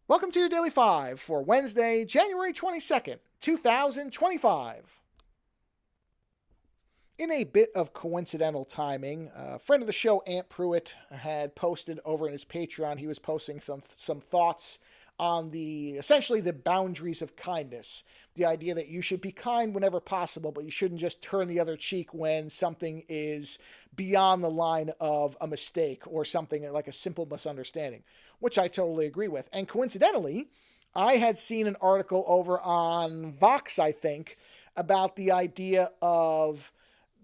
Welcome to your Daily 5 for Wednesday, January 22nd, 2025. In a bit of coincidental timing, a friend of the show, Ant Pruitt, had posted over in his Patreon. He was posting some thoughts on essentially the boundaries of kindness. The idea that you should be kind whenever possible, but you shouldn't just turn the other cheek when something is beyond the line of a mistake or something like a simple misunderstanding, which I totally agree with. And coincidentally, I had seen an article over on Vox, I think, about the idea of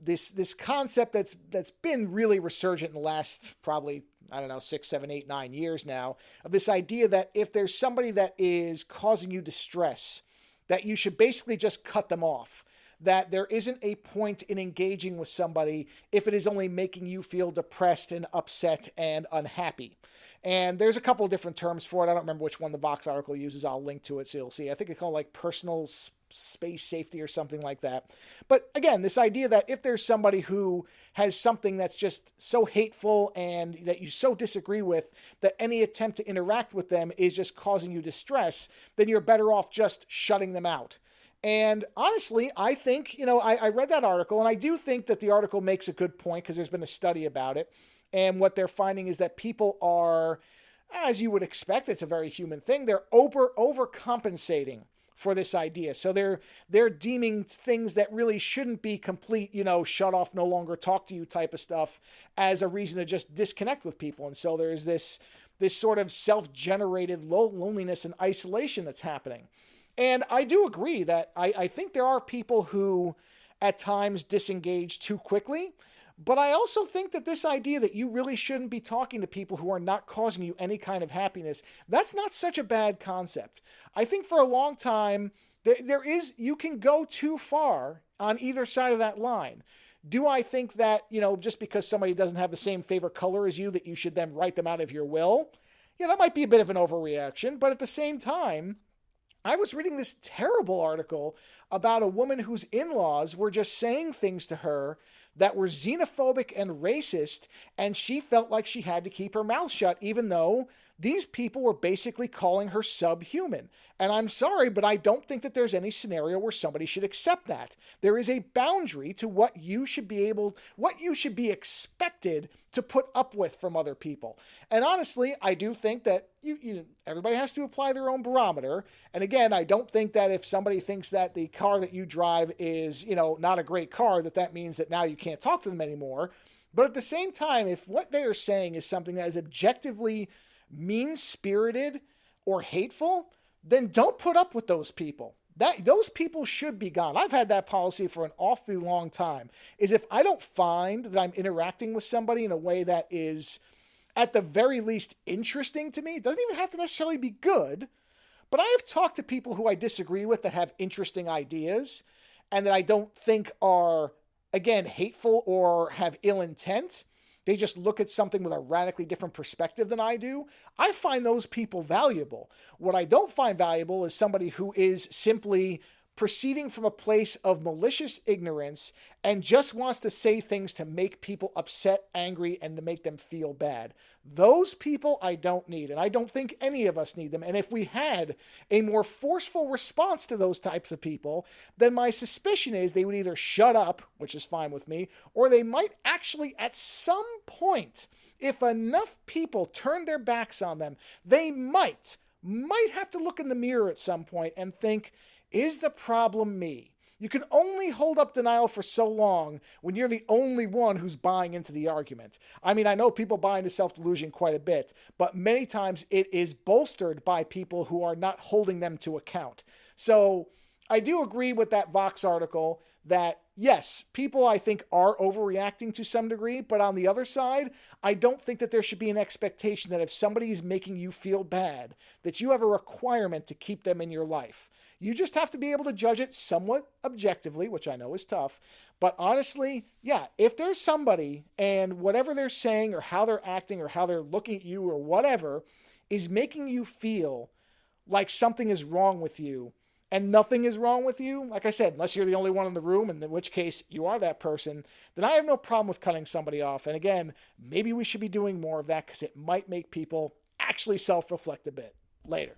this concept that's been really resurgent in the last probably, I don't know, 6, 7, 8, 9 years now, of this idea that if there's somebody that is causing you distress, that you should basically just cut them off. That there isn't a point in engaging with somebody if it is only making you feel depressed and upset and unhappy. And there's a couple of different terms for it. I don't remember which one the Vox article uses. I'll link to it so you'll see. I think it's called like personal space safety or something like that. But again, this idea that if there's somebody who has something that's just so hateful and that you so disagree with that any attempt to interact with them is just causing you distress, then you're better off just shutting them out. And honestly, I think, I read that article and I do think that the article makes a good point because there's been a study about it. And what they're finding is that people are, as you would expect, it's a very human thing, they're overcompensating for this idea. So they're deeming things that really shouldn't be complete, shut off, no longer talk to you type of stuff as a reason to just disconnect with people. And so there's this sort of self-generated loneliness and isolation that's happening. And I do agree that I think there are people who at times disengage too quickly. But I also think that this idea that you really shouldn't be talking to people who are not causing you any kind of happiness, that's not such a bad concept. I think for a long time, you can go too far on either side of that line. Do I think that, just because somebody doesn't have the same favorite color as you, that you should then write them out of your will? Yeah, that might be a bit of an overreaction, but at the same time, I was reading this terrible article about a woman whose in-laws were just saying things to her that were xenophobic and racist, and she felt like she had to keep her mouth shut, even though these people were basically calling her subhuman. And I'm sorry, but I don't think that there's any scenario where somebody should accept that. There is a boundary to what you should be expected to put up with from other people. And honestly, I do think that everybody has to apply their own barometer. And again, I don't think that if somebody thinks that the car that you drive is, not a great car, that means that now you can't talk to them anymore. But at the same time, if what they are saying is something that is objectively mean-spirited or hateful, then don't put up with those people. Those people should be gone. I've had that policy for an awfully long time, is if I don't find that I'm interacting with somebody in a way that is at the very least interesting to me, it doesn't even have to necessarily be good, but I have talked to people who I disagree with that have interesting ideas and that I don't think are, again, hateful or have ill intent. They just look at something with a radically different perspective than I do. I find those people valuable. What I don't find valuable is somebody who is simply proceeding from a place of malicious ignorance and just wants to say things to make people upset, angry, and to make them feel bad. Those people I don't need, and I don't think any of us need them. And if we had a more forceful response to those types of people, then my suspicion is they would either shut up, which is fine with me, or they might actually at some point, if enough people turn their backs on them, they might have to look in the mirror at some point and think, is the problem me? You can only hold up denial for so long when you're the only one who's buying into the argument. I mean, I know people buy into self-delusion quite a bit, but many times it is bolstered by people who are not holding them to account. So I do agree with that Vox article that, yes, people I think are overreacting to some degree, but on the other side, I don't think that there should be an expectation that if somebody is making you feel bad, that you have a requirement to keep them in your life. You just have to be able to judge it somewhat objectively, which I know is tough. But honestly, yeah, if there's somebody and whatever they're saying or how they're acting or how they're looking at you or whatever is making you feel like something is wrong with you and nothing is wrong with you, like I said, unless you're the only one in the room, in which case you are that person, then I have no problem with cutting somebody off. And again, maybe we should be doing more of that because it might make people actually self-reflect a bit. Later.